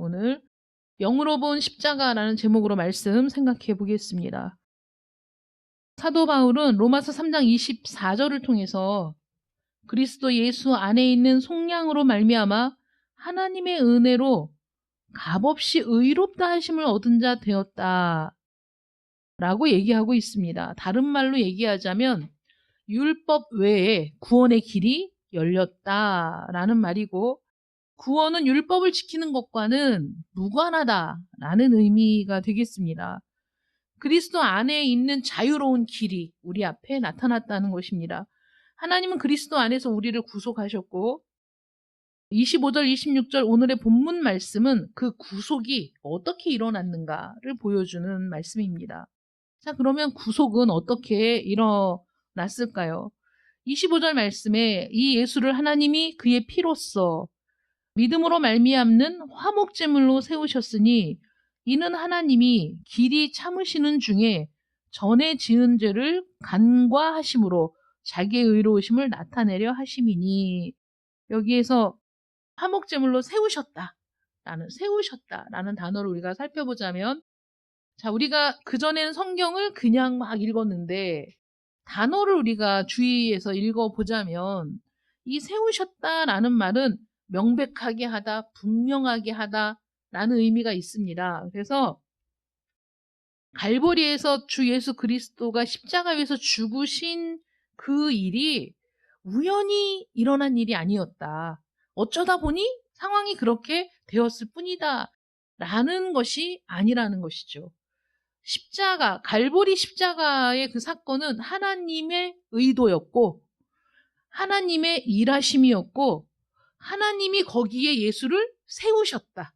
오늘 영으로 본 십자가라는 제목으로 말씀 생각해 보겠습니다. 사도 바울은 로마서 3장 24절을 통해서 그리스도 예수 안에 있는 속량으로 말미암아 하나님의 은혜로 값없이 의롭다 하심을 얻은 자 되었다 라고 얘기하고 있습니다. 다른 말로 얘기하자면 율법 외에 구원의 길이 열렸다라는 말이고, 구원은 율법을 지키는 것과는 무관하다라는 의미가 되겠습니다. 그리스도 안에 있는 자유로운 길이 우리 앞에 나타났다는 것입니다. 하나님은 그리스도 안에서 우리를 구속하셨고, 25절, 26절 오늘의 본문 말씀은 그 구속이 어떻게 일어났는가를 보여주는 말씀입니다. 자, 그러면 구속은 어떻게 일어났을까요? 25절 말씀에 이 예수를 하나님이 그의 피로써 믿음으로 말미암는 화목제물로 세우셨으니 이는 하나님이 길이 참으시는 중에 전에 지은 죄를 간과하심으로 자기의 의로우심을 나타내려 하심이니, 여기에서 화목제물로 세우셨다라는 단어를 우리가 살펴보자면, 자, 우리가 그전에는 성경을 그냥 막 읽었는데 단어를 우리가 주의해서 읽어보자면 이 세우셨다라는 말은 명백하게 하다, 분명하게 하다라는 의미가 있습니다. 그래서 갈보리에서 주 예수 그리스도가 십자가 위에서 죽으신 그 일이 우연히 일어난 일이 아니었다. 어쩌다 보니 상황이 그렇게 되었을 뿐이다 라는 것이 아니라는 것이죠. 십자가, 갈보리 십자가의 그 사건은 하나님의 의도였고 하나님의 일하심이었고 하나님이 거기에 예수를 세우셨다.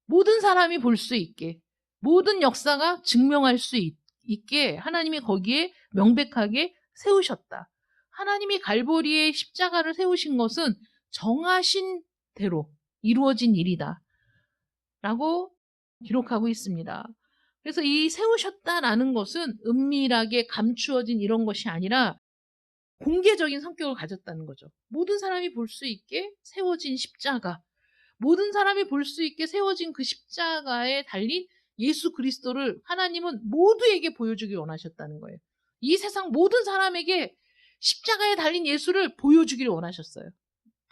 모든 사람이 볼 수 있게, 모든 역사가 증명할 수 있게 하나님이 거기에 명백하게 세우셨다. 하나님이 갈보리의 십자가를 세우신 것은 정하신 대로 이루어진 일이다 라고 기록하고 있습니다. 그래서 이 세우셨다라는 것은 은밀하게 감추어진 이런 것이 아니라 공개적인 성격을 가졌다는 거죠. 모든 사람이 볼 수 있게 세워진 십자가, 모든 사람이 볼 수 있게 세워진 그 십자가에 달린 예수 그리스도를 하나님은 모두에게 보여주길 원하셨다는 거예요. 이 세상 모든 사람에게 십자가에 달린 예수를 보여주기를 원하셨어요.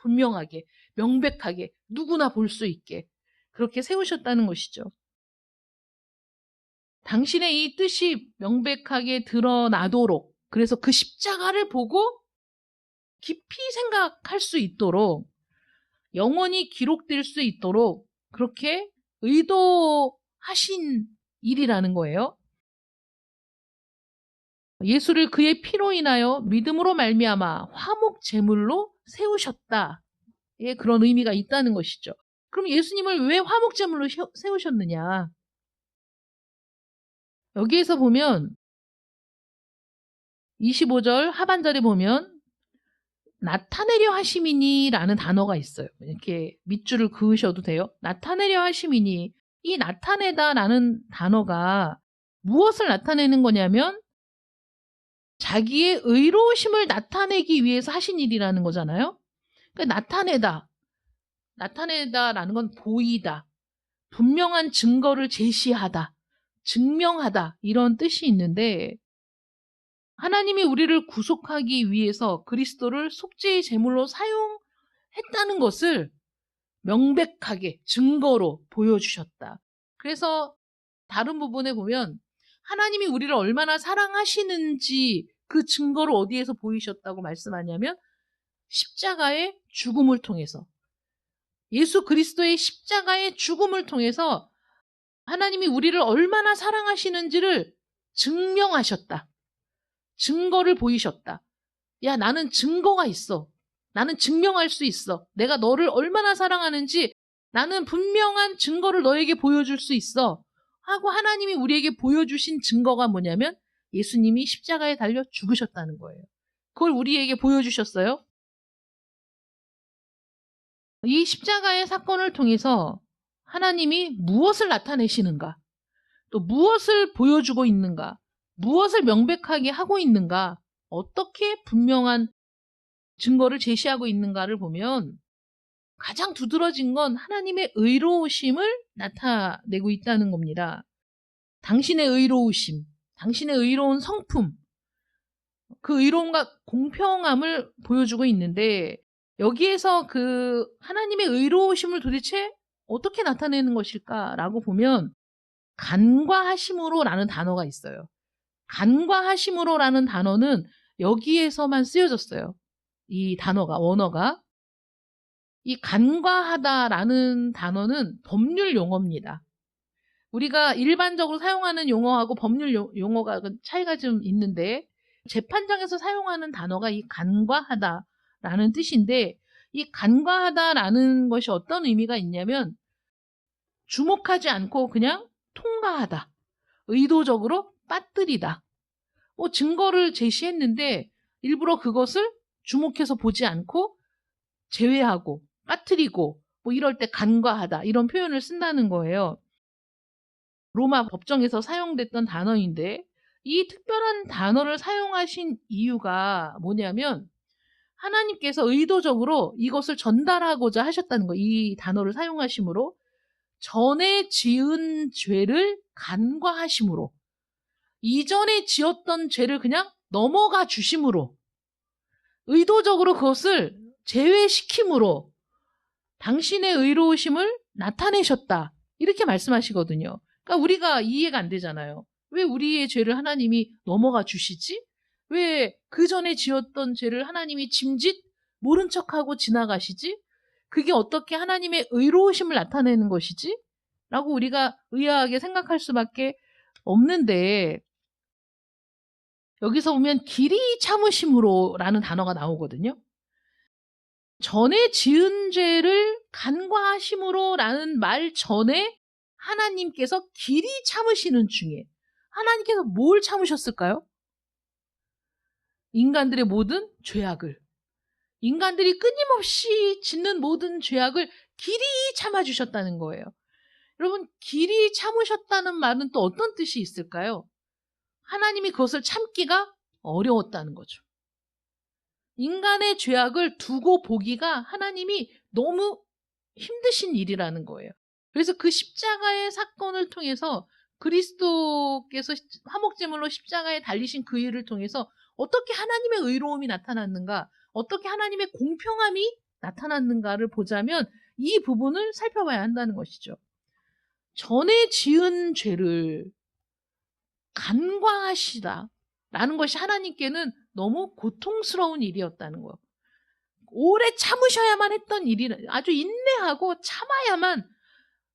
분명하게, 명백하게, 누구나 볼 수 있게 그렇게 세우셨다는 것이죠. 당신의 이 뜻이 명백하게 드러나도록, 그래서 그 십자가를 보고 깊이 생각할 수 있도록, 영원히 기록될 수 있도록 그렇게 의도하신 일이라는 거예요. 예수를 그의 피로 인하여 믿음으로 말미암아 화목 제물로 세우셨다. 예, 그런 의미가 있다는 것이죠. 그럼 예수님을 왜 화목 제물로 세우셨느냐? 여기에서 보면 25절 하반절에 보면 나타내려 하심이니 라는 단어가 있어요. 이렇게 밑줄을 그으셔도 돼요. 나타내려 하심이니, 이 나타내다 라는 단어가 무엇을 나타내는 거냐면 자기의 의로우심을 나타내기 위해서 하신 일이라는 거잖아요. 그러니까 나타내다라는 건 보이다, 분명한 증거를 제시하다, 증명하다 이런 뜻이 있는데, 하나님이 우리를 구속하기 위해서 그리스도를 속죄의 제물로 사용했다는 것을 명백하게 증거로 보여주셨다. 그래서 다른 부분에 보면 하나님이 우리를 얼마나 사랑하시는지 그 증거를 어디에서 보이셨다고 말씀하냐면 십자가의 죽음을 통해서, 예수 그리스도의 십자가의 죽음을 통해서 하나님이 우리를 얼마나 사랑하시는지를 증명하셨다. 증거를 보이셨다. 야, 나는 증거가 있어. 나는 증명할 수 있어. 내가 너를 얼마나 사랑하는지 나는 분명한 증거를 너에게 보여줄 수 있어. 하고 하나님이 우리에게 보여주신 증거가 뭐냐면 예수님이 십자가에 달려 죽으셨다는 거예요. 그걸 우리에게 보여주셨어요. 이 십자가의 사건을 통해서 하나님이 무엇을 나타내시는가, 또 무엇을 보여주고 있는가, 무엇을 명백하게 하고 있는가, 어떻게 분명한 증거를 제시하고 있는가를 보면 가장 두드러진 건 하나님의 의로우심을 나타내고 있다는 겁니다. 당신의 의로우심, 당신의 의로운 성품, 그 의로움과 공평함을 보여주고 있는데, 여기에서 그 하나님의 의로우심을 도대체 어떻게 나타내는 것일까라고 보면 간과하심으로라는 단어가 있어요. 간과하심으로라는 단어는 여기에서만 쓰여졌어요. 이 단어가, 원어가. 이 간과하다라는 단어는 법률 용어입니다. 우리가 일반적으로 사용하는 용어하고 법률 용어가 차이가 좀 있는데, 재판장에서 사용하는 단어가 이 간과하다라는 뜻인데, 이 간과하다라는 것이 어떤 의미가 있냐면 주목하지 않고 그냥 통과하다, 의도적으로 빠뜨리다. 증거를 제시했는데 일부러 그것을 주목해서 보지 않고 제외하고 빠뜨리고 이럴 때 간과하다, 이런 표현을 쓴다는 거예요. 로마 법정에서 사용됐던 단어인데, 이 특별한 단어를 사용하신 이유가 뭐냐면 하나님께서 의도적으로 이것을 전달하고자 하셨다는 거예요. 이 단어를 사용하심으로 전에 지은 죄를 간과하심으로, 이전에 지었던 죄를 그냥 넘어가 주심으로, 의도적으로 그것을 제외시킴으로 당신의 의로우심을 나타내셨다, 이렇게 말씀하시거든요. 그러니까 우리가 이해가 안 되잖아요. 왜 우리의 죄를 하나님이 넘어가 주시지? 왜 그 전에 지었던 죄를 하나님이 짐짓 모른 척하고 지나가시지? 그게 어떻게 하나님의 의로우심을 나타내는 것이지? 라고 우리가 의아하게 생각할 수밖에 없는데, 여기서 보면 길이 참으심으로 라는 단어가 나오거든요. 전에 지은 죄를 간과하심으로 라는 말 전에 하나님께서 길이 참으시는 중에, 하나님께서 뭘 참으셨을까요? 인간들의 모든 죄악을, 인간들이 끊임없이 짓는 모든 죄악을 길이 참아주셨다는 거예요. 여러분, 길이 참으셨다는 말은 또 어떤 뜻이 있을까요? 하나님이 그것을 참기가 어려웠다는 거죠. 인간의 죄악을 두고 보기가 하나님이 너무 힘드신 일이라는 거예요. 그래서 그 십자가의 사건을 통해서 그리스도께서 화목제물로 십자가에 달리신 그 일을 통해서 어떻게 하나님의 의로움이 나타났는가, 어떻게 하나님의 공평함이 나타났는가를 보자면 이 부분을 살펴봐야 한다는 것이죠. 전에 지은 죄를 간과하시다 라는 것이 하나님께는 너무 고통스러운 일이었다는 거예요. 오래 참으셔야만 했던 일이, 아주 인내하고 참아야만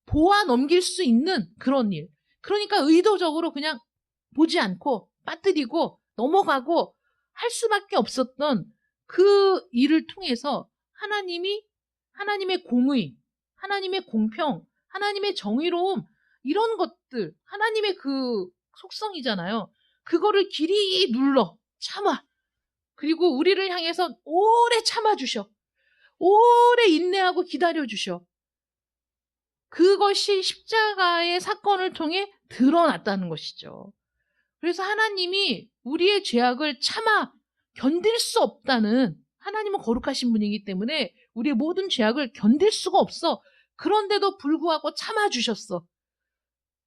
보아 넘길 수 있는 그런 일. 그러니까 의도적으로 그냥 보지 않고 빠뜨리고 넘어가고 할 수밖에 없었던 그 일을 통해서 하나님이 하나님의 공의, 하나님의 공평, 하나님의 정의로움, 이런 것들, 하나님의 그 속성이잖아요. 그거를 길이 눌러 참아, 그리고 우리를 향해서 오래 참아주셔, 오래 인내하고 기다려주셔. 그것이 십자가의 사건을 통해 드러났다는 것이죠. 그래서 하나님이 우리의 죄악을 참아 견딜 수 없다는, 하나님은 거룩하신 분이기 때문에 우리의 모든 죄악을 견딜 수가 없어. 그런데도 불구하고 참아주셨어.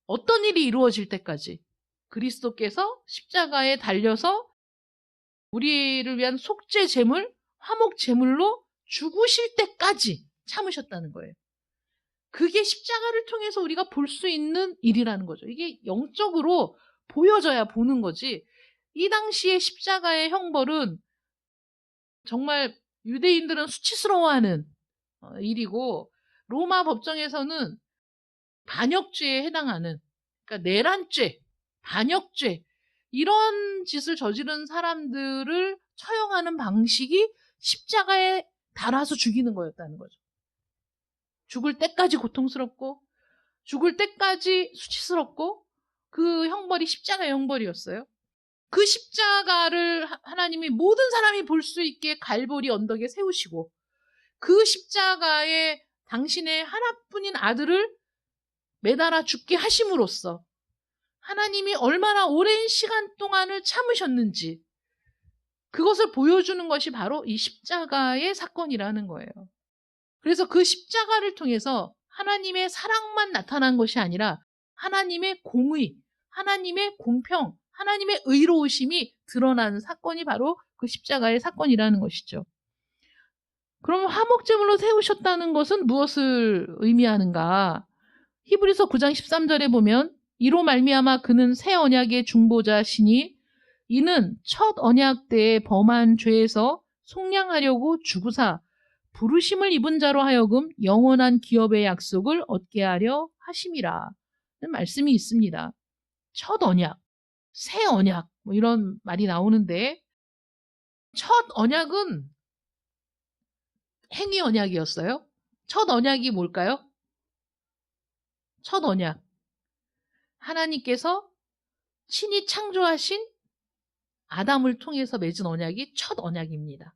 어떤 일이 이루어질 때까지? 그리스도께서 십자가에 달려서 우리를 위한 속죄 제물, 화목 제물로 죽으실 때까지 참으셨다는 거예요. 그게 십자가를 통해서 우리가 볼 수 있는 일이라는 거죠. 이게 영적으로 보여져야 보는 거지. 이 당시에 십자가의 형벌은 정말 유대인들은 수치스러워하는 일이고, 로마 법정에서는 반역죄에 해당하는, 그러니까 내란죄, 반역죄, 이런 짓을 저지른 사람들을 처형하는 방식이 십자가에 달아서 죽이는 거였다는 거죠. 죽을 때까지 고통스럽고 죽을 때까지 수치스럽고, 그 형벌이 십자가의 형벌이었어요. 그 십자가를 하나님이 모든 사람이 볼 수 있게 갈보리 언덕에 세우시고, 그 십자가에 당신의 하나뿐인 아들을 매달아 죽게 하심으로써 하나님이 얼마나 오랜 시간 동안을 참으셨는지, 그것을 보여주는 것이 바로 이 십자가의 사건이라는 거예요. 그래서 그 십자가를 통해서 하나님의 사랑만 나타난 것이 아니라 하나님의 공의, 하나님의 공평, 하나님의 의로우심이 드러나는 사건이 바로 그 십자가의 사건이라는 것이죠. 그럼 화목제물로 세우셨다는 것은 무엇을 의미하는가? 히브리서 9장 13절에 보면 이로 말미암아 그는 새 언약의 중보자시니 이는 첫 언약 때에 범한 죄에서 속량하려고 주구사 부르심을 입은 자로 하여금 영원한 기업의 약속을 얻게 하려 하심이라 는 말씀이 있습니다. 첫 언약, 새 언약 뭐 이런 말이 나오는데 첫 언약은 행위 언약이었어요. 첫 언약이 뭘까요? 첫 언약. 하나님께서 친히 창조하신 아담을 통해서 맺은 언약이 첫 언약입니다.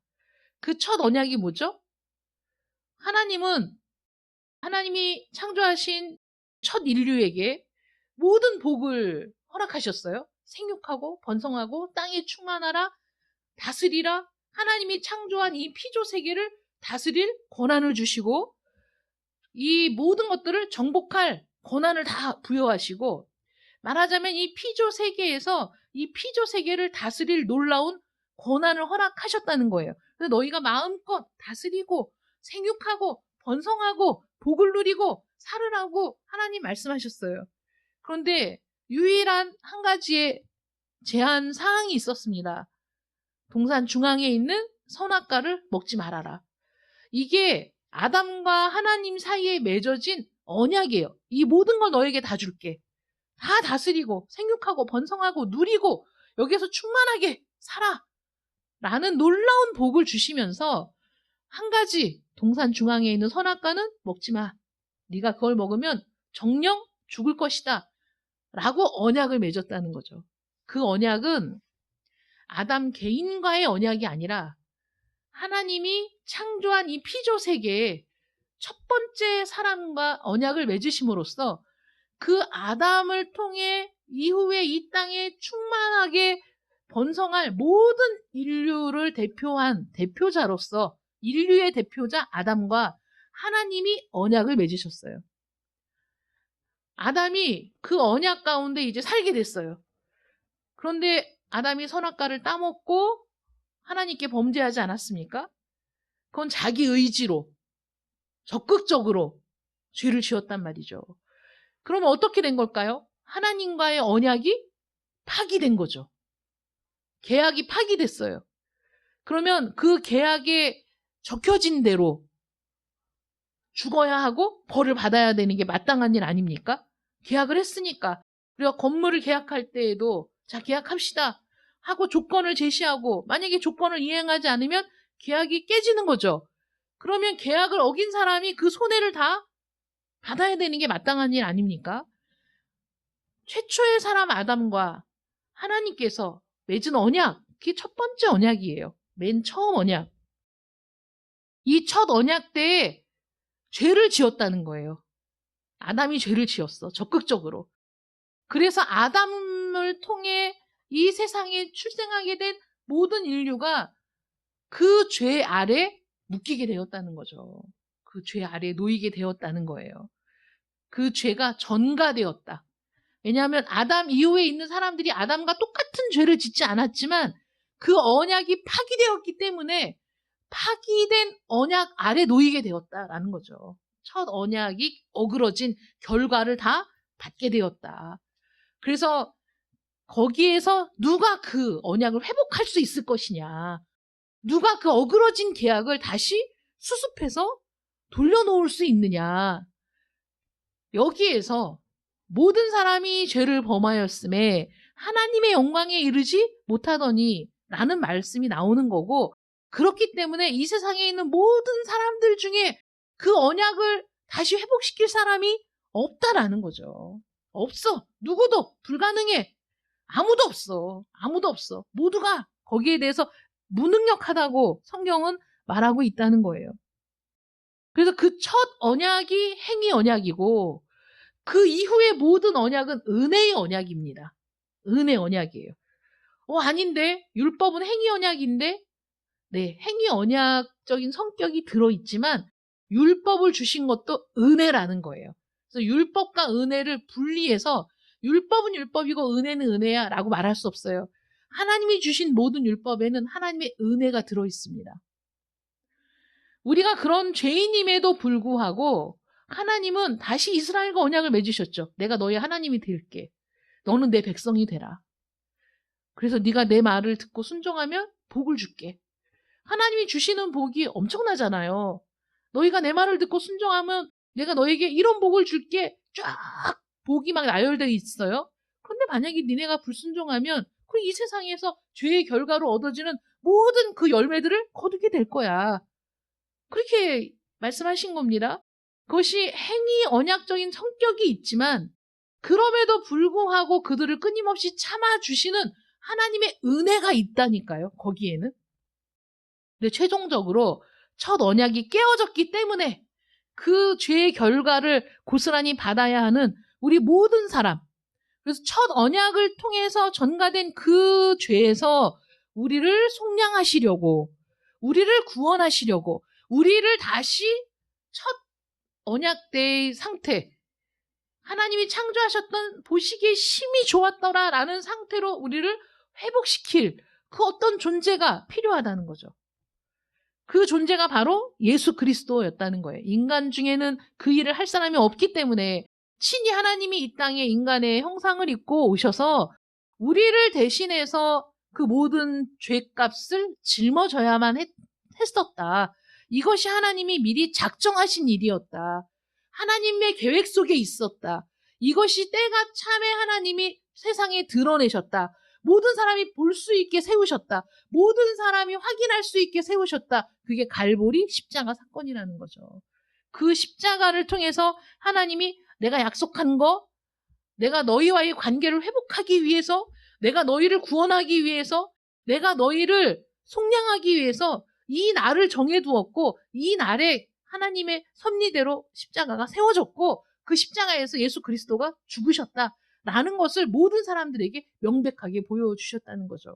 그 첫 언약이 뭐죠? 하나님이 창조하신 첫 인류에게 모든 복을 허락하셨어요. 생육하고 번성하고 땅에 충만하라, 다스리라. 하나님이 창조한 이 피조 세계를 다스릴 권한을 주시고 이 모든 것들을 정복할 권한을 다 부여하시고 말하자면 이 피조 세계에서 이 피조 세계를 다스릴 놀라운 권한을 허락하셨다는 거예요. 그래서 너희가 마음껏 다스리고 생육하고 번성하고 복을 누리고 살으라고 하나님 말씀하셨어요. 그런데 유일한 한 가지의 제한 사항이 있었습니다. 동산 중앙에 있는 선악과를 먹지 말아라. 이게 아담과 하나님 사이에 맺어진 언약이에요. 이 모든 걸 너에게 다 줄게. 다 다스리고 생육하고 번성하고 누리고 여기에서 충만하게 살아. 라는 놀라운 복을 주시면서 한 가지 동산 중앙에 있는 선악과는 먹지 마. 네가 그걸 먹으면 정령 죽을 것이다. 라고 언약을 맺었다는 거죠. 그 언약은 아담 개인과의 언약이 아니라 하나님이 창조한 이 피조 세계에 첫 번째 사람과 언약을 맺으심으로써 그 아담을 통해 이후에 이 땅에 충만하게 번성할 모든 인류를 대표한 대표자로서 인류의 대표자 아담과 하나님이 언약을 맺으셨어요. 아담이 그 언약 가운데 이제 살게 됐어요. 그런데 아담이 선악과를 따먹고 하나님께 범죄하지 않았습니까? 그건 자기 의지로 적극적으로 죄를 지었단 말이죠. 그러면 어떻게 된 걸까요? 하나님과의 언약이 파기된 거죠. 계약이 파기됐어요. 그러면 그 계약에 적혀진 대로 죽어야 하고 벌을 받아야 되는 게 마땅한 일 아닙니까? 계약을 했으니까. 우리가 건물을 계약할 때에도 자, 계약합시다 하고 조건을 제시하고 만약에 조건을 이행하지 않으면 계약이 깨지는 거죠. 그러면 계약을 어긴 사람이 그 손해를 다 받아야 되는 게 마땅한 일 아닙니까? 최초의 사람 아담과 하나님께서 맺은 언약, 그게 첫 번째 언약이에요. 맨 처음 언약. 이 첫 언약 때에 죄를 지었다는 거예요. 아담이 죄를 지었어. 적극적으로. 그래서 아담을 통해 이 세상에 출생하게 된 모든 인류가 그 죄 아래 묶이게 되었다는 거죠. 그 죄 아래 놓이게 되었다는 거예요. 그 죄가 전가되었다. 왜냐하면 아담 이후에 있는 사람들이 아담과 똑같은 죄를 짓지 않았지만 그 언약이 파기되었기 때문에 파기된 언약 아래 놓이게 되었다라는 거죠. 첫 언약이 어그러진 결과를 다 받게 되었다. 그래서 거기에서 누가 그 언약을 회복할 수 있을 것이냐, 누가 그 어그러진 계약을 다시 수습해서 돌려놓을 수 있느냐, 여기에서 모든 사람이 죄를 범하였음에 하나님의 영광에 이르지 못하더니 라는 말씀이 나오는 거고, 그렇기 때문에 이 세상에 있는 모든 사람들 중에 그 언약을 다시 회복시킬 사람이 없다라는 거죠. 없어. 누구도 불가능해. 아무도 없어. 아무도 없어. 모두가 거기에 대해서 무능력하다고 성경은 말하고 있다는 거예요. 그래서 그 첫 언약이 행위 언약이고 그 이후의 모든 언약은 은혜의 언약입니다. 은혜 언약이에요. 아닌데 율법은 행위 언약인데 네, 행위 언약적인 성격이 들어있지만 율법을 주신 것도 은혜라는 거예요. 그래서 율법과 은혜를 분리해서 율법은 율법이고 은혜는 은혜야 라고 말할 수 없어요. 하나님이 주신 모든 율법에는 하나님의 은혜가 들어있습니다. 우리가 그런 죄인임에도 불구하고 하나님은 다시 이스라엘과 언약을 맺으셨죠. 내가 너의 하나님이 될게. 너는 내 백성이 되라. 그래서 네가 내 말을 듣고 순종하면 복을 줄게. 하나님이 주시는 복이 엄청나잖아요. 너희가 내 말을 듣고 순종하면 내가 너에게 이런 복을 줄게. 쫙 복이 막 나열되어 있어요. 그런데 만약에 니네가 불순종하면 그럼 이 세상에서 죄의 결과로 얻어지는 모든 그 열매들을 거두게 될 거야. 그렇게 말씀하신 겁니다. 그것이 행위 언약적인 성격이 있지만 그럼에도 불구하고 그들을 끊임없이 참아주시는 하나님의 은혜가 있다니까요. 거기에는. 근데 최종적으로 첫 언약이 깨어졌기 때문에 그 죄의 결과를 고스란히 받아야 하는 우리 모든 사람. 그래서 첫 언약을 통해서 전가된 그 죄에서 우리를 속량하시려고, 우리를 구원하시려고, 우리를 다시 첫 언약 때의 상태, 하나님이 창조하셨던 보시기에 심히 좋았더라라는 상태로 우리를 회복시킬 그 어떤 존재가 필요하다는 거죠. 그 존재가 바로 예수 그리스도였다는 거예요. 인간 중에는 그 일을 할 사람이 없기 때문에 친히 하나님이 이 땅에 인간의 형상을 입고 오셔서 우리를 대신해서 그 모든 죄값을 짊어져야만 했었다. 이것이 하나님이 미리 작정하신 일이었다. 하나님의 계획 속에 있었다. 이것이 때가 참에 하나님이 세상에 드러내셨다. 모든 사람이 볼 수 있게 세우셨다. 모든 사람이 확인할 수 있게 세우셨다. 그게 갈보리 십자가 사건이라는 거죠. 그 십자가를 통해서 하나님이 내가 약속한 거, 내가 너희와의 관계를 회복하기 위해서, 내가 너희를 구원하기 위해서, 내가 너희를 속량하기 위해서 이 날을 정해두었고 이 날에 하나님의 섭리대로 십자가가 세워졌고 그 십자가에서 예수 그리스도가 죽으셨다라는 것을 모든 사람들에게 명백하게 보여주셨다는 거죠.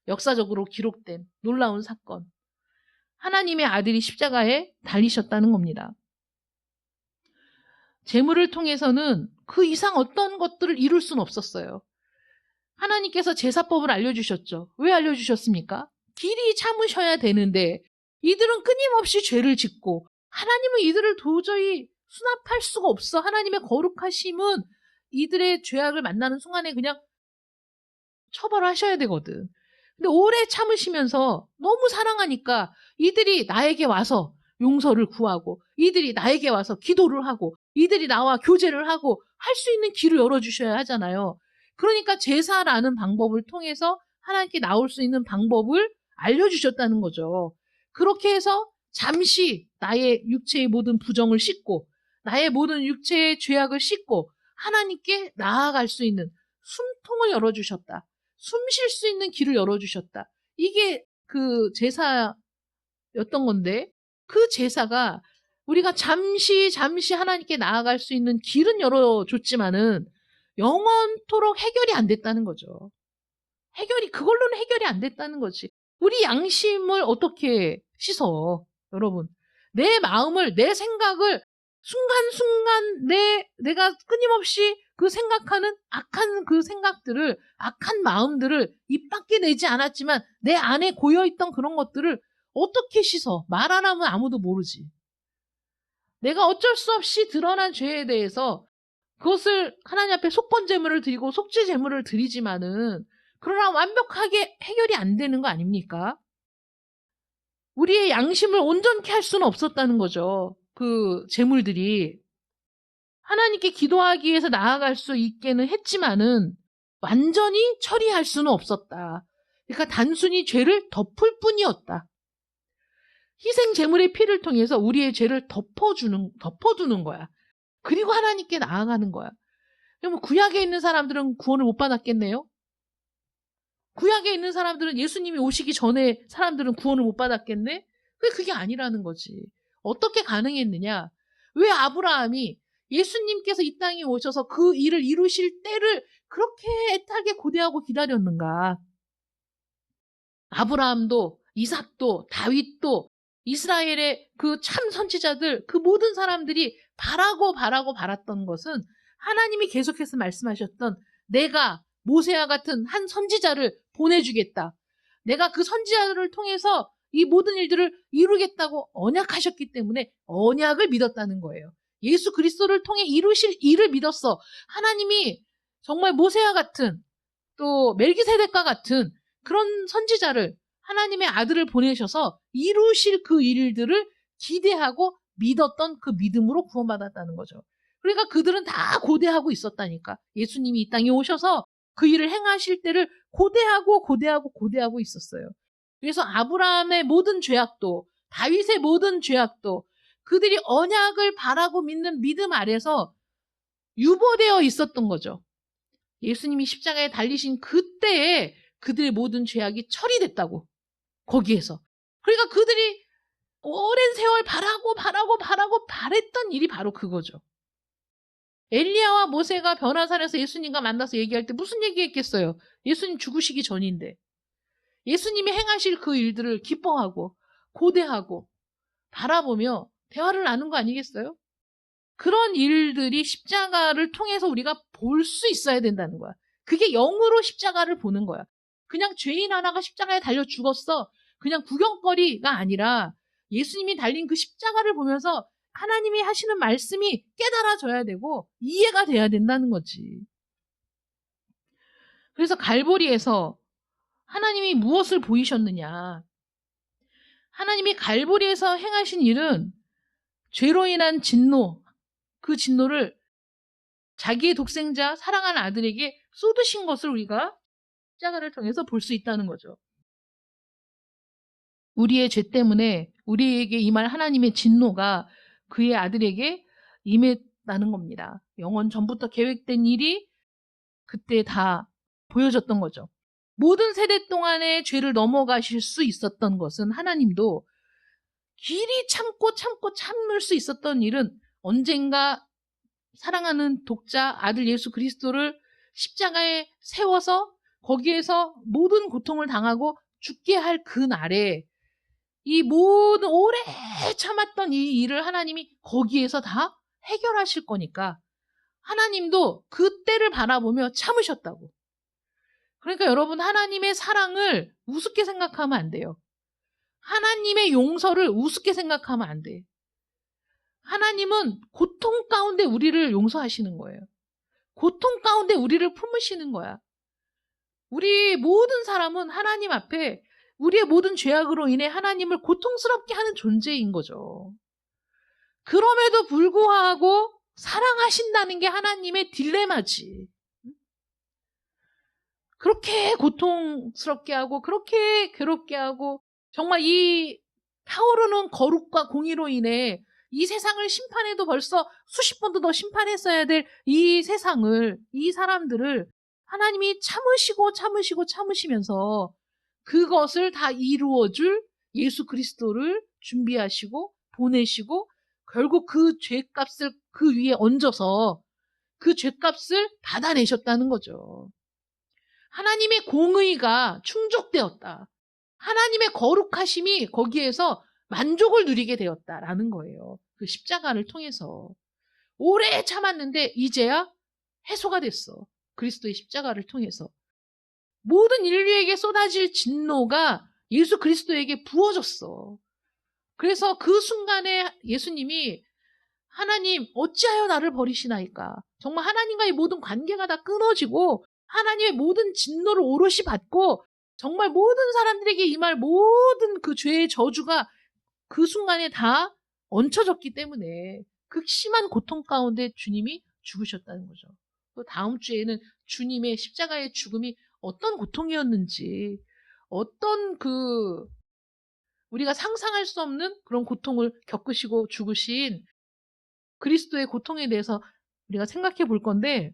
역사적으로 기록된 놀라운 사건. 하나님의 아들이 십자가에 달리셨다는 겁니다. 제물을 통해서는 그 이상 어떤 것들을 이룰 수는 없었어요. 하나님께서 제사법을 알려주셨죠. 왜 알려주셨습니까? 길이 참으셔야 되는데 이들은 끊임없이 죄를 짓고 하나님은 이들을 도저히 수납할 수가 없어. 하나님의 거룩하심은 이들의 죄악을 만나는 순간에 그냥 처벌하셔야 되거든. 근데 오래 참으시면서 너무 사랑하니까 이들이 나에게 와서 용서를 구하고 이들이 나에게 와서 기도를 하고 이들이 나와 교제를 하고 할 수 있는 길을 열어주셔야 하잖아요. 그러니까 제사라는 방법을 통해서 하나님께 나올 수 있는 방법을 알려주셨다는 거죠. 그렇게 해서 잠시 나의 육체의 모든 부정을 씻고 나의 모든 육체의 죄악을 씻고 하나님께 나아갈 수 있는 숨통을 열어주셨다. 숨 쉴 수 있는 길을 열어주셨다. 이게 그 제사였던 건데 그 제사가 우리가 잠시 하나님께 나아갈 수 있는 길은 열어줬지만은 영원토록 해결이 안 됐다는 거죠. 그걸로는 해결이 안 됐다는 거지. 우리 양심을 어떻게 씻어, 여러분. 내 마음을, 내 생각을 순간순간 내가 끊임없이 그 생각하는 악한 그 생각들을, 악한 마음들을 입 밖에 내지 않았지만 내 안에 고여있던 그런 것들을 어떻게 씻어? 말 안 하면 아무도 모르지. 내가 어쩔 수 없이 드러난 죄에 대해서 그것을 하나님 앞에 속건제물을 드리고 속죄제물을 드리지만은 그러나 완벽하게 해결이 안 되는 거 아닙니까? 우리의 양심을 온전케 할 수는 없었다는 거죠. 그 제물들이. 하나님께 기도하기 위해서 나아갈 수 있게는 했지만은 완전히 처리할 수는 없었다. 그러니까 단순히 죄를 덮을 뿐이었다. 희생 제물의 피를 통해서 우리의 죄를 덮어두는 거야. 그리고 하나님께 나아가는 거야. 그럼 구약에 있는 사람들은 구원을 못 받았겠네요? 구약에 있는 사람들은 예수님이 오시기 전에 사람들은 구원을 못 받았겠네? 그게 아니라는 거지. 어떻게 가능했느냐? 왜 아브라함이 예수님께서 이 땅에 오셔서 그 일을 이루실 때를 그렇게 애타게 고대하고 기다렸는가? 아브라함도 이삭도 다윗도 이스라엘의 그 참 선지자들, 그 모든 사람들이 바랐던 것은 하나님이 계속해서 말씀하셨던 내가 모세와 같은 한 선지자를 보내주겠다. 내가 그 선지자를 통해서 이 모든 일들을 이루겠다고 언약하셨기 때문에 언약을 믿었다는 거예요. 예수 그리스도를 통해 이루실 일을 믿었어. 하나님이 정말 모세와 같은 또 멜기세덱과 같은 그런 선지자를 하나님의 아들을 보내셔서 이루실 그 일들을 기대하고 믿었던 그 믿음으로 구원받았다는 거죠. 그러니까 그들은 다 고대하고 있었다니까. 예수님이 이 땅에 오셔서 그 일을 행하실 때를 고대하고 있었어요. 그래서 아브라함의 모든 죄악도, 다윗의 모든 죄악도 그들이 언약을 바라고 믿는 믿음 아래서 유보되어 있었던 거죠. 예수님이 십자가에 달리신 그때에 그들의 모든 죄악이 처리됐다고. 거기에서. 그러니까 그들이 오랜 세월 바랬던 일이 바로 그거죠. 엘리야와 모세가 변화산에서 예수님과 만나서 얘기할 때 무슨 얘기했겠어요? 예수님 죽으시기 전인데. 예수님이 행하실 그 일들을 기뻐하고 고대하고 바라보며 대화를 나눈 거 아니겠어요? 그런 일들이 십자가를 통해서 우리가 볼 수 있어야 된다는 거야. 그게 영으로 십자가를 보는 거야. 그냥 죄인 하나가 십자가에 달려 죽었어. 그냥 구경거리가 아니라 예수님이 달린 그 십자가를 보면서 하나님이 하시는 말씀이 깨달아져야 되고 이해가 돼야 된다는 거지. 그래서 갈보리에서 하나님이 무엇을 보이셨느냐. 하나님이 갈보리에서 행하신 일은 죄로 인한 진노, 그 진노를 자기의 독생자 사랑하는 아들에게 쏟으신 것을 우리가 십자가를 통해서 볼 수 있다는 거죠. 우리의 죄 때문에 우리에게 임할 하나님의 진노가 그의 아들에게 임했다는 겁니다. 영원 전부터 계획된 일이 그때 다 보여졌던 거죠. 모든 세대 동안의 죄를 넘어가실 수 있었던 것은 하나님도 길이 참을 수 있었던 일은 언젠가 사랑하는 독자 아들 예수 그리스도를 십자가에 세워서 거기에서 모든 고통을 당하고 죽게 할 그날에 이 모든 오래 참았던 이 일을 하나님이 거기에서 다 해결하실 거니까 하나님도 그때를 바라보며 참으셨다고. 그러니까 여러분 하나님의 사랑을 우습게 생각하면 안 돼요. 하나님의 용서를 우습게 생각하면 안 돼. 하나님은 고통 가운데 우리를 용서하시는 거예요. 고통 가운데 우리를 품으시는 거야. 우리 모든 사람은 하나님 앞에 우리의 모든 죄악으로 인해 하나님을 고통스럽게 하는 존재인 거죠. 그럼에도 불구하고 사랑하신다는 게 하나님의 딜레마지. 그렇게 고통스럽게 하고 그렇게 괴롭게 하고 정말 이 타오르는 거룩과 공의로 인해 이 세상을 심판해도 벌써 수십 번도 더 심판했어야 될 이 세상을, 이 사람들을 하나님이 참으시면서 그것을 다 이루어줄 예수 그리스도를 준비하시고 보내시고 결국 그 죄값을 그 위에 얹어서 그 죄값을 받아내셨다는 거죠. 하나님의 공의가 충족되었다. 하나님의 거룩하심이 거기에서 만족을 누리게 되었다라는 거예요. 그 십자가를 통해서. 오래 참았는데 이제야 해소가 됐어. 그리스도의 십자가를 통해서. 모든 인류에게 쏟아질 진노가 예수 그리스도에게 부어졌어. 그래서 그 순간에 예수님이 하나님 어찌하여 나를 버리시나이까. 정말 하나님과의 모든 관계가 다 끊어지고 하나님의 모든 진노를 오롯이 받고 정말 모든 사람들에게 임할 모든 그 죄의 저주가 그 순간에 다 얹혀졌기 때문에 극심한 고통 가운데 주님이 죽으셨다는 거죠. 또 다음 주에는 주님의 십자가의 죽음이 어떤 고통이었는지, 어떤 우리가 상상할 수 없는 그런 고통을 겪으시고 죽으신 그리스도의 고통에 대해서 우리가 생각해 볼 건데,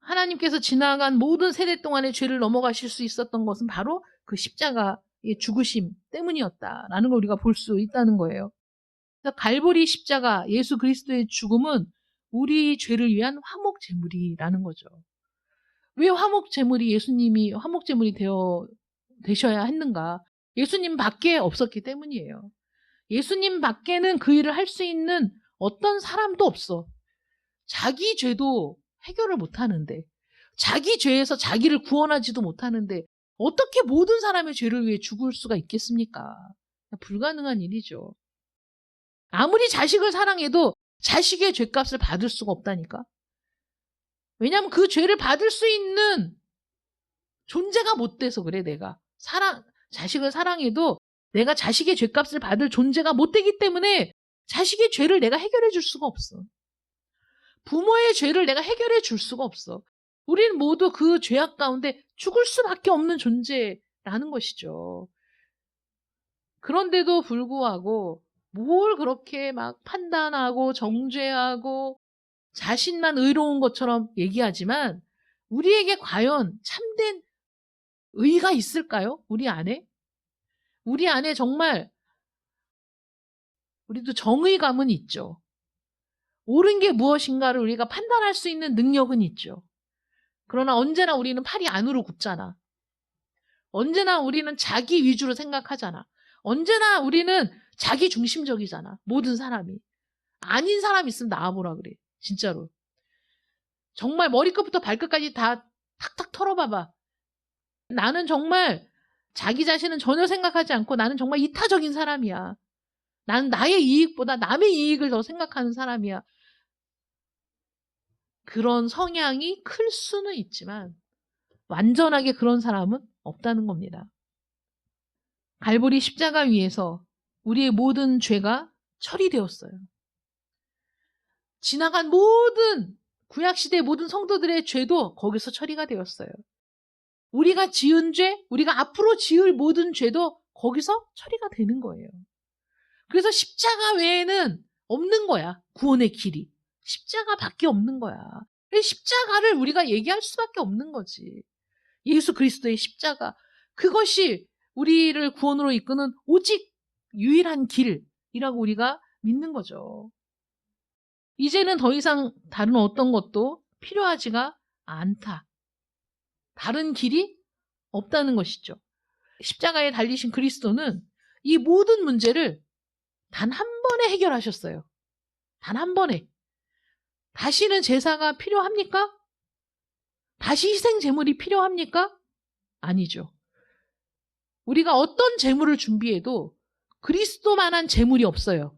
하나님께서 지나간 모든 세대 동안의 죄를 넘어가실 수 있었던 것은 바로 그 십자가의 죽으심 때문이었다라는 걸 우리가 볼 수 있다는 거예요. 그래서 갈보리 십자가 예수 그리스도의 죽음은 우리 죄를 위한 화목제물이라는 거죠. 왜 화목제물이 예수님이 화목제물이 되셔야 했는가? 예수님 밖에 없었기 때문이에요. 예수님 밖에는 그 일을 할 수 있는 어떤 사람도 없어. 자기 죄도 해결을 못하는데, 자기 죄에서 자기를 구원하지도 못하는데 어떻게 모든 사람의 죄를 위해 죽을 수가 있겠습니까? 불가능한 일이죠. 아무리 자식을 사랑해도 자식의 죄값을 받을 수가 없다니까. 왜냐하면 그 죄를 받을 수 있는 존재가 못 돼서 그래. 내가 자식을 사랑해도 내가 자식의 죄값을 받을 존재가 못 되기 때문에 자식의 죄를 내가 해결해 줄 수가 없어. 부모의 죄를 내가 해결해 줄 수가 없어. 우리는 모두 그 죄악 가운데 죽을 수밖에 없는 존재라는 것이죠. 그런데도 불구하고 뭘 그렇게 막 판단하고 정죄하고 자신만 의로운 것처럼 얘기하지만 우리에게 과연 참된 의가 있을까요? 우리 안에? 우리 안에 정말 우리도 정의감은 있죠. 옳은 게 무엇인가를 우리가 판단할 수 있는 능력은 있죠. 그러나 언제나 우리는 팔이 안으로 굽잖아. 언제나 우리는 자기 위주로 생각하잖아. 언제나 우리는 자기 중심적이잖아. 모든 사람이. 아닌 사람 있으면 나와보라 그래. 진짜로. 정말 머리끝부터 발끝까지 다 탁탁 털어봐봐. 나는 정말 자기 자신은 전혀 생각하지 않고 나는 정말 이타적인 사람이야. 나는 나의 이익보다 남의 이익을 더 생각하는 사람이야. 그런 성향이 클 수는 있지만 완전하게 그런 사람은 없다는 겁니다. 갈보리 십자가 위에서 우리의 모든 죄가 처리되었어요. 지나간 모든 구약시대 모든 성도들의 죄도 거기서 처리가 되었어요. 우리가 지은 죄, 우리가 앞으로 지을 모든 죄도 거기서 처리가 되는 거예요. 그래서 십자가 외에는 없는 거야. 구원의 길이. 십자가밖에 없는 거야. 십자가를 우리가 얘기할 수밖에 없는 거지. 예수 그리스도의 십자가. 그것이 우리를 구원으로 이끄는 오직 유일한 길이라고 우리가 믿는 거죠. 이제는 더 이상 다른 어떤 것도 필요하지가 않다. 다른 길이 없다는 것이죠. 십자가에 달리신 그리스도는 이 모든 문제를 단 한 번에 해결하셨어요. 단 한 번에. 다시는 제사가 필요합니까? 다시 희생 제물이 필요합니까? 아니죠. 우리가 어떤 제물을 준비해도 그리스도만한 제물이 없어요.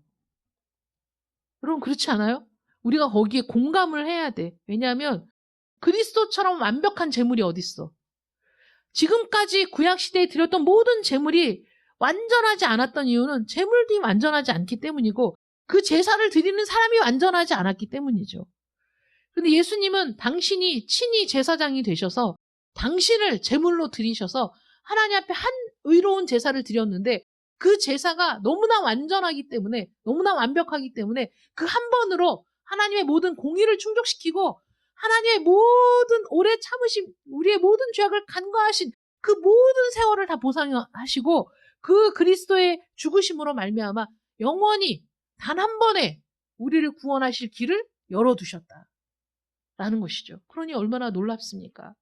여러분 그렇지 않아요? 우리가 거기에 공감을 해야 돼. 왜냐하면 그리스도처럼 완벽한 제물이 어딨어. 지금까지 구약시대에 드렸던 모든 제물이 완전하지 않았던 이유는 제물이 완전하지 않기 때문이고 그 제사를 드리는 사람이 완전하지 않았기 때문이죠. 그런데 예수님은 당신이 친히 제사장이 되셔서 당신을 제물로 드리셔서 하나님 앞에 한 의로운 제사를 드렸는데 그 제사가 너무나 완전하기 때문에 너무나 완벽하기 때문에 그 한 번으로 하나님의 모든 공의를 충족시키고 하나님의 모든 오래 참으신 우리의 모든 죄악을 간과하신 그 모든 세월을 다 보상하시고 그 그리스도의 죽으심으로 말미암아 영원히 단 한 번에 우리를 구원하실 길을 열어두셨다라는 것이죠. 그러니 얼마나 놀랍습니까?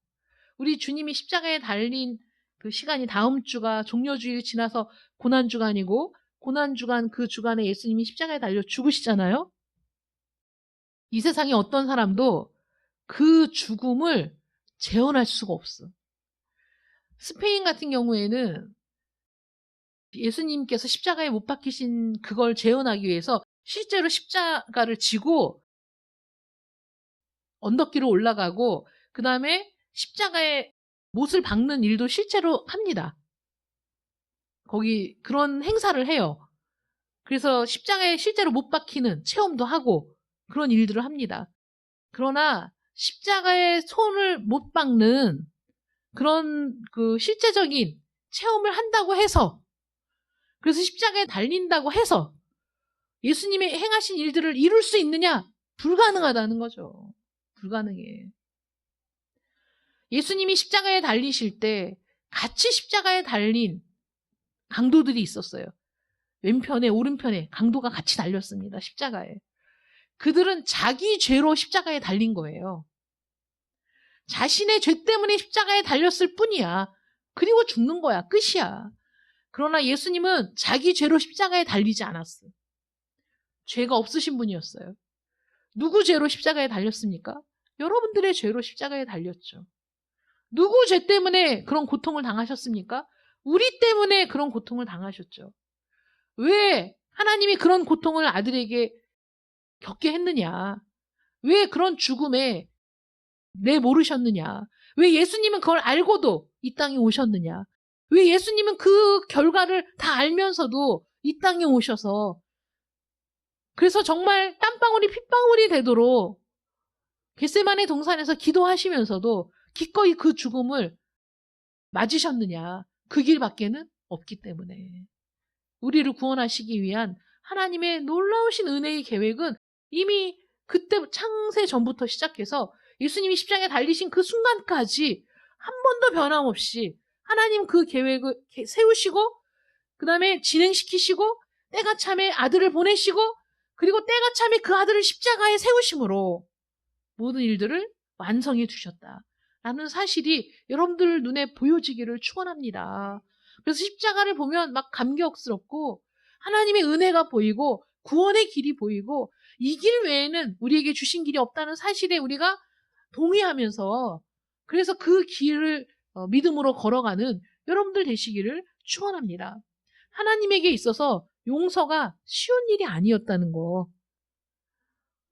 우리 주님이 십자가에 달린 그 시간이 다음 주가 종려주일 지나서 고난주간이고 고난주간 그 주간에 예수님이 십자가에 달려 죽으시잖아요. 이 세상에 어떤 사람도 그 죽음을 재현할 수가 없어. 스페인 같은 경우에는 예수님께서 십자가에 못 박히신 그걸 재현하기 위해서 실제로 십자가를 지고 언덕길을 올라가고 그 다음에 십자가에 못을 박는 일도 실제로 합니다. 거기 그런 행사를 해요. 그래서 십자가에 실제로 못 박히는 체험도 하고 그런 일들을 합니다. 그러나 십자가에 손을 못 박는 그런 그 실제적인 체험을 한다고 해서 그래서 십자가에 달린다고 해서 예수님이 행하신 일들을 이룰 수 있느냐? 불가능하다는 거죠. 불가능해. 예수님이 십자가에 달리실 때 같이 십자가에 달린 강도들이 있었어요. 왼편에 오른편에 강도가 같이 달렸습니다. 십자가에. 그들은 자기 죄로 십자가에 달린 거예요. 자신의 죄 때문에 십자가에 달렸을 뿐이야. 그리고 죽는 거야. 끝이야. 그러나 예수님은 자기 죄로 십자가에 달리지 않았어요. 죄가 없으신 분이었어요. 누구 죄로 십자가에 달렸습니까? 여러분들의 죄로 십자가에 달렸죠. 누구 죄 때문에 그런 고통을 당하셨습니까? 우리 때문에 그런 고통을 당하셨죠. 왜 하나님이 그런 고통을 아들에게 겪게 했느냐? 왜 그런 죽음에 내모르셨느냐? 왜 예수님은 그걸 알고도 이 땅에 오셨느냐? 왜 예수님은 그 결과를 다 알면서도 이 땅에 오셔서 그래서 정말 땀방울이 핏방울이 되도록 겟세마네 동산에서 기도하시면서도 기꺼이 그 죽음을 맞으셨느냐? 그 길밖에는 없기 때문에 우리를 구원하시기 위한 하나님의 놀라우신 은혜의 계획은 이미 그때 창세 전부터 시작해서 예수님이 십자가에 달리신 그 순간까지 한 번도 변함없이 하나님 그 계획을 세우시고 그 다음에 진행시키시고 때가 참에 아들을 보내시고 그리고 때가 참에 그 아들을 십자가에 세우심으로 모든 일들을 완성해 주셨다라는 사실이 여러분들 눈에 보여지기를 축원합니다. 그래서 십자가를 보면 막 감격스럽고 하나님의 은혜가 보이고 구원의 길이 보이고 이 길 외에는 우리에게 주신 길이 없다는 사실에 우리가 동의하면서 그래서 그 길을 믿음으로 걸어가는 여러분들 되시기를 축원합니다. 하나님에게 있어서 용서가 쉬운 일이 아니었다는 거.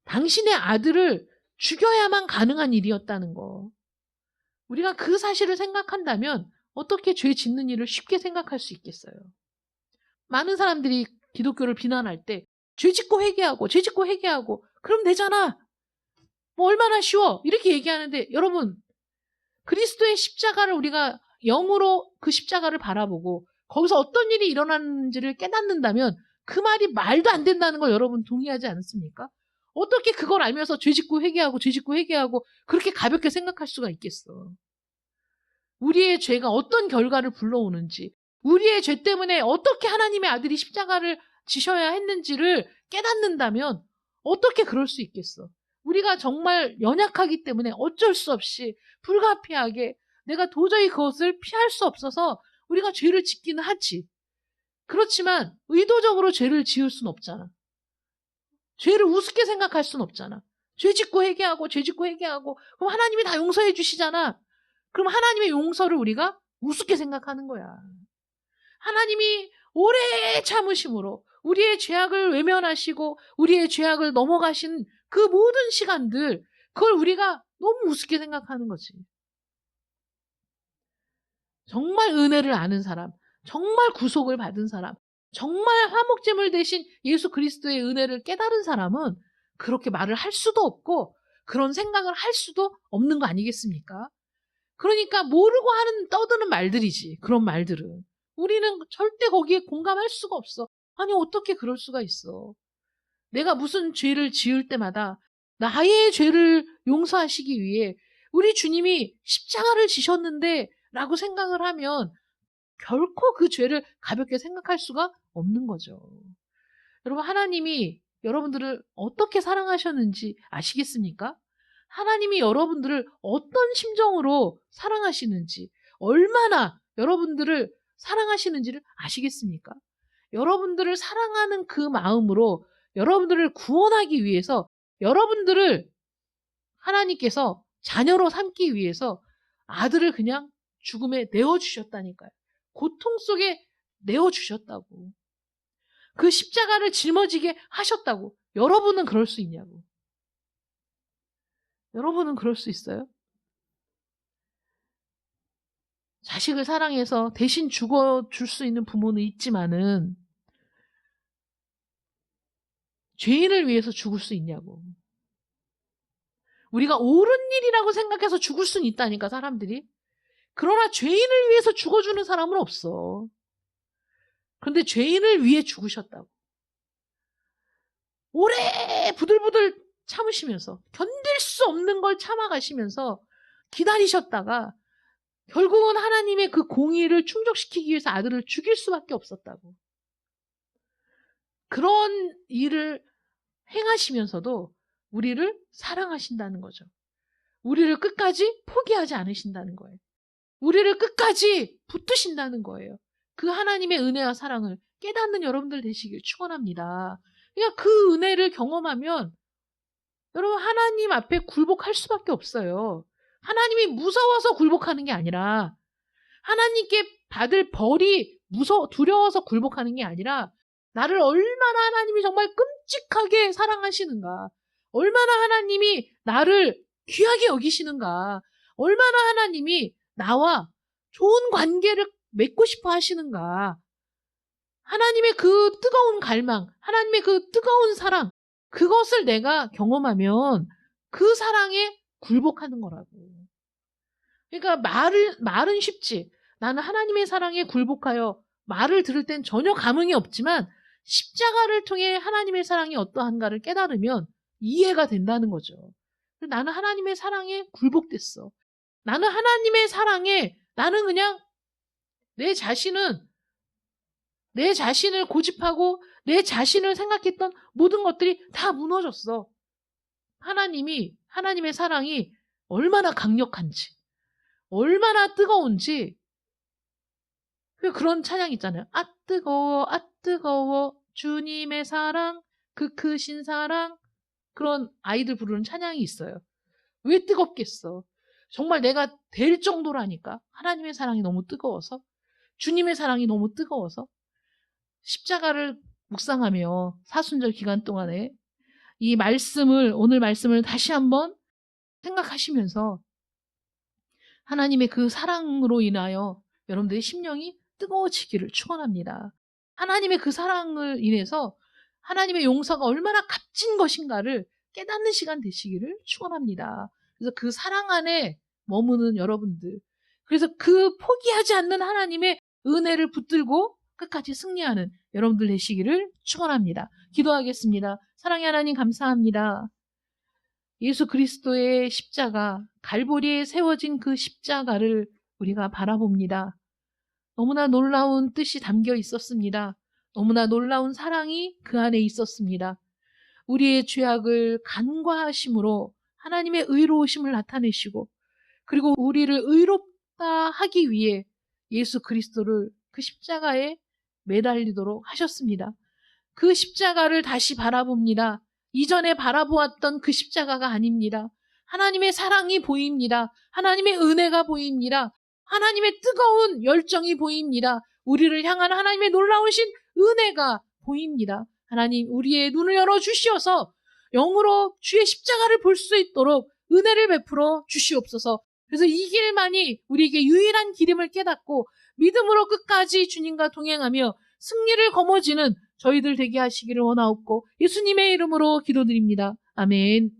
당신의 아들을 죽여야만 가능한 일이었다는 거. 우리가 그 사실을 생각한다면 어떻게 죄 짓는 일을 쉽게 생각할 수 있겠어요? 많은 사람들이 기독교를 비난할 때 죄 짓고 회개하고 죄 짓고 회개하고 그럼 되잖아. 뭐 얼마나 쉬워. 이렇게 얘기하는데 여러분 그리스도의 십자가를 우리가 영으로 그 십자가를 바라보고 거기서 어떤 일이 일어났는지를 깨닫는다면 그 말이 말도 안 된다는 걸 여러분 동의하지 않습니까? 어떻게 그걸 알면서 죄 짓고 회개하고 죄 짓고 회개하고 그렇게 가볍게 생각할 수가 있겠어. 우리의 죄가 어떤 결과를 불러오는지 우리의 죄 때문에 어떻게 하나님의 아들이 십자가를 지셔야 했는지를 깨닫는다면 어떻게 그럴 수 있겠어. 우리가 정말 연약하기 때문에 어쩔 수 없이 불가피하게 내가 도저히 그것을 피할 수 없어서 우리가 죄를 짓기는 하지. 그렇지만 의도적으로 죄를 지을 수는 없잖아. 죄를 우습게 생각할 수는 없잖아. 죄 짓고 회개하고 죄 짓고 회개하고 그럼 하나님이 다 용서해 주시잖아. 그럼 하나님의 용서를 우리가 우습게 생각하는 거야. 하나님이 오래 참으심으로 우리의 죄악을 외면하시고 우리의 죄악을 넘어가신 그 모든 시간들 그걸 우리가 너무 우습게 생각하는 거지. 정말 은혜를 아는 사람, 정말 구속을 받은 사람, 정말 화목제물 대신 예수 그리스도의 은혜를 깨달은 사람은 그렇게 말을 할 수도 없고 그런 생각을 할 수도 없는 거 아니겠습니까? 그러니까 모르고 하는 떠드는 말들이지. 그런 말들은. 우리는 절대 거기에 공감할 수가 없어. 아니 어떻게 그럴 수가 있어. 내가 무슨 죄를 지을 때마다 나의 죄를 용서하시기 위해 우리 주님이 십자가를 지셨는데 라고 생각을 하면 결코 그 죄를 가볍게 생각할 수가 없는 거죠. 여러분 하나님이 여러분들을 어떻게 사랑하셨는지 아시겠습니까? 하나님이 여러분들을 어떤 심정으로 사랑하시는지 얼마나 여러분들을 사랑하시는지를 아시겠습니까? 여러분들을 사랑하는 그 마음으로 여러분들을 구원하기 위해서 여러분들을 하나님께서 자녀로 삼기 위해서 아들을 그냥 죽음에 내어주셨다니까요. 고통 속에 내어주셨다고. 그 십자가를 짊어지게 하셨다고. 여러분은 그럴 수 있냐고. 여러분은 그럴 수 있어요? 자식을 사랑해서 대신 죽어줄 수 있는 부모는 있지만은 죄인을 위해서 죽을 수 있냐고. 우리가 옳은 일이라고 생각해서 죽을 수는 있다니까 사람들이. 그러나 죄인을 위해서 죽어주는 사람은 없어. 그런데 죄인을 위해 죽으셨다고. 오래 부들부들 참으시면서 견딜 수 없는 걸 참아가시면서 기다리셨다가 결국은 하나님의 그 공의를 충족시키기 위해서 아들을 죽일 수밖에 없었다고. 그런 일을 행하시면서도 우리를 사랑하신다는 거죠. 우리를 끝까지 포기하지 않으신다는 거예요. 우리를 끝까지 붙드신다는 거예요. 그 하나님의 은혜와 사랑을 깨닫는 여러분들 되시길 축원합니다. 그러니까 그 은혜를 경험하면 여러분 하나님 앞에 굴복할 수밖에 없어요. 하나님이 무서워서 굴복하는 게 아니라 하나님께 받을 벌이 두려워서 굴복하는 게 아니라 나를 얼마나 하나님이 정말 끔찍하게 사랑하시는가, 얼마나 하나님이 나를 귀하게 여기시는가, 얼마나 하나님이 나와 좋은 관계를 맺고 싶어 하시는가, 하나님의 그 뜨거운 갈망, 하나님의 그 뜨거운 사랑, 그것을 내가 경험하면 그 사랑에 굴복하는 거라고. 그러니까 말은 쉽지. 나는 하나님의 사랑에 굴복하여 말을 들을 땐 전혀 감흥이 없지만 십자가를 통해 하나님의 사랑이 어떠한가를 깨달으면 이해가 된다는 거죠. 나는 하나님의 사랑에 굴복됐어. 나는 하나님의 사랑에 나는 그냥 내 자신을 고집하고 내 자신을 생각했던 모든 것들이 다 무너졌어. 하나님의 사랑이 얼마나 강력한지, 얼마나 뜨거운지, 그런 찬양 있잖아요. 아 뜨거워, 아 뜨거워, 주님의 사랑, 그 크신 사랑. 그런 아이들 부르는 찬양이 있어요. 왜 뜨겁겠어? 정말 내가 될 정도라니까. 하나님의 사랑이 너무 뜨거워서, 주님의 사랑이 너무 뜨거워서. 십자가를 묵상하며 사순절 기간 동안에 오늘 말씀을 다시 한번 생각하시면서 하나님의 그 사랑으로 인하여 여러분들의 심령이 뜨거워지기를 축원합니다. 하나님의 그 사랑을 인해서 하나님의 용서가 얼마나 값진 것인가를 깨닫는 시간 되시기를 축원합니다. 그래서 그 사랑 안에 머무는 여러분들, 그래서 그 포기하지 않는 하나님의 은혜를 붙들고 끝까지 승리하는 여러분들 되시기를 축원합니다. 기도하겠습니다. 사랑의 하나님 감사합니다. 예수 그리스도의 십자가, 갈보리에 세워진 그 십자가를 우리가 바라봅니다. 너무나 놀라운 뜻이 담겨 있었습니다. 너무나 놀라운 사랑이 그 안에 있었습니다. 우리의 죄악을 간과하심으로 하나님의 의로우심을 나타내시고, 그리고 우리를 의롭다 하기 위해 예수 그리스도를 그 십자가에 매달리도록 하셨습니다. 그 십자가를 다시 바라봅니다. 이전에 바라보았던 그 십자가가 아닙니다. 하나님의 사랑이 보입니다. 하나님의 은혜가 보입니다. 하나님의 뜨거운 열정이 보입니다. 우리를 향한 하나님의 놀라우신 은혜가 보입니다. 하나님, 우리의 눈을 열어주시어서 영으로 주의 십자가를 볼 수 있도록 은혜를 베풀어 주시옵소서. 그래서 이 길만이 우리에게 유일한 길임을 깨닫고 믿음으로 끝까지 주님과 동행하며 승리를 거머쥐는 저희들 되게 하시기를 원하옵고 예수님의 이름으로 기도드립니다. 아멘.